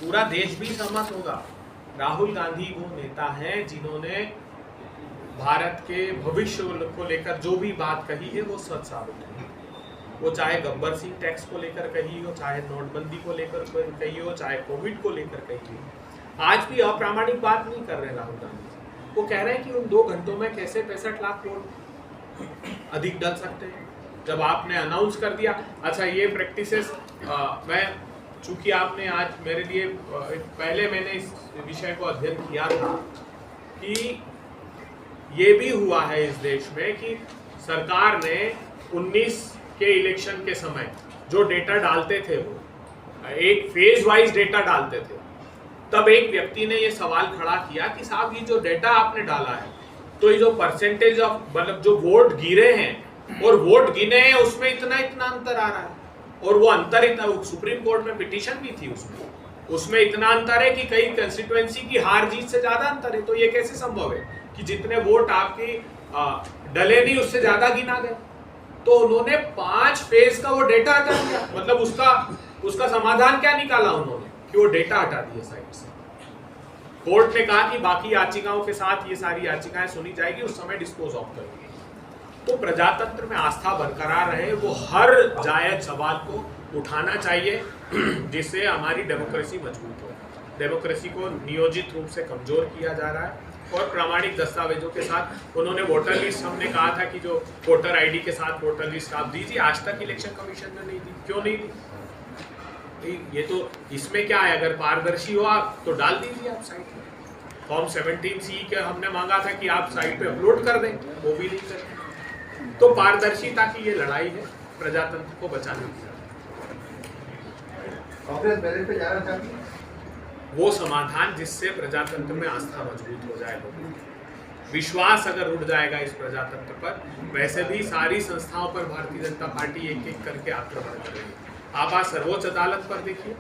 पूरा देश भी सहमत होगा। राहुल गांधी वो नेता हैं जिन्होंने भारत के भविष्य को लेकर जो भी बात कही है वो सच साबित हुई। वो चाहे गब्बर सिंह टैक्स को लेकर कही हो, चाहे नोटबंदी को लेकर कही हो, चाहे कोविड को लेकर कही हो। आज भी अप्रामाणिक बात नहीं कर रहे राहुल गांधी। वो कह रहे हैं कि उन 2 घंटों में कैसे 65 लाख वोट अधिक डल सकते हैं, जब आपने अनाउंस कर दिया। अच्छा, ये प्रैक्टिसेस मैं चूंकि आपने आज मेरे लिए पहले मैंने इस विषय को अध्ययन किया था कि ये भी हुआ है इस देश में कि सरकार ने 19 के इलेक्शन के समय जो डेटा डालते थे वो एक फेज वाइज डेटा डालते थे। तब एक व्यक्ति ने ये सवाल खड़ा किया कि साहब ये जो डेटा आपने डाला है तो ये जो परसेंटेज ऑफ मतलब जो वोट गिरे हैं और वोट गिने हैं उसमें इतना अंतर आ रहा है, और वो अंतर इतना, सुप्रीम कोर्ट में पिटीशन भी थी उसमें इतना अंतर है कि कई कंस्टिट्यूएंसी की हार जीत से ज्यादा अंतर है। तो ये कैसे संभव है कि जितने वोट आपकी डले नहीं उससे ज्यादा गिना गए? तो उन्होंने 5 फेज का वो डेटा हटा दिया। मतलब उसका समाधान क्या निकाला उन्होंने कि वो डेटा हटा दिए साइड से। कोर्ट ने कहा कि बाकी याचिकाओं के साथ ये सारी याचिकाएं सुनी जाएगी, उस समय डिस्पोज ऑफ करेगी। तो प्रजातंत्र में आस्था बरकरार रहे, वो हर जायज सवाल को उठाना चाहिए जिससे हमारी डेमोक्रेसी मजबूत हो। डेमोक्रेसी को नियोजित रूप से कमजोर किया जा रहा है और प्रामाणिक दस्तावेजों के साथ उन्होंने वोटर लिस्ट, हमने कहा था कि जो वोटर आईडी के साथ वोटर लिस्ट आप दीजिए, आज तक इलेक्शन कमीशन ने नहीं दी। क्यों नहीं दी? ये तो इसमें क्या है, अगर पारदर्शी हो आप तो डाल दीजिए आप साइट में। फॉर्म 17C के हमने मांगा था कि आप साइट पे अपलोड कर दें, वो भी नहीं करते। तो पारदर्शिता की ये लड़ाई है प्रजातंत्र को बचाने की। कांग्रेस बैलेट पे जाना चाहती है वो समाधान जिससे प्रजातंत्र में आस्था मजबूत हो जाए, लोगों विश्वास अगर उठ जाएगा इस प्रजातंत्र पर, वैसे भी सारी संस्थाओं पर भारतीय जनता पार्टी एक करके आक्रमण करेगी। आप आज सर्वोच्च अदालत पर देखिए,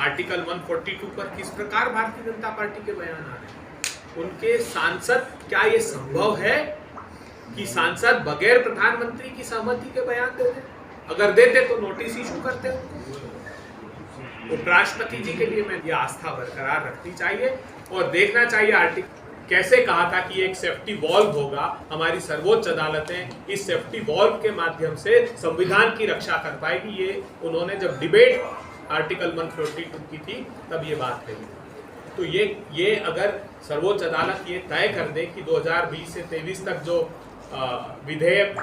आर्टिकल 142 पर किस प्रकार भारतीय जनता पार्टी के बयान आ रहे हैं। उनके सांसद, क्या ये संभव है कि सांसद बगैर प्रधानमंत्री की सहमति के बयान देते? अगर देते तो नोटिस इशू करते। उपराष्ट्रपति जी के लिए मैं ये आस्था बरकरार रखनी चाहिए और देखना चाहिए आर्टिकल कैसे कहा था कि एक सेफ्टी वॉल्व होगा। हमारी सर्वोच्च अदालतें इस सेफ्टी वॉल्व के माध्यम से संविधान की रक्षा कर पाएगी। ये उन्होंने जब डिबेट आर्टिकल 142 की थी तब ये बात कही। तो ये अगर सर्वोच्च अदालत ये तय कर दे कि 2020 से 23 तक जो विधेयक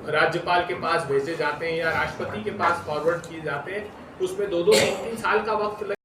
राज्यपाल के पास भेजे जाते हैं या राष्ट्रपति के पास फॉरवर्ड किए जाते हैं उसमें 2-2 3-3 साल का वक्त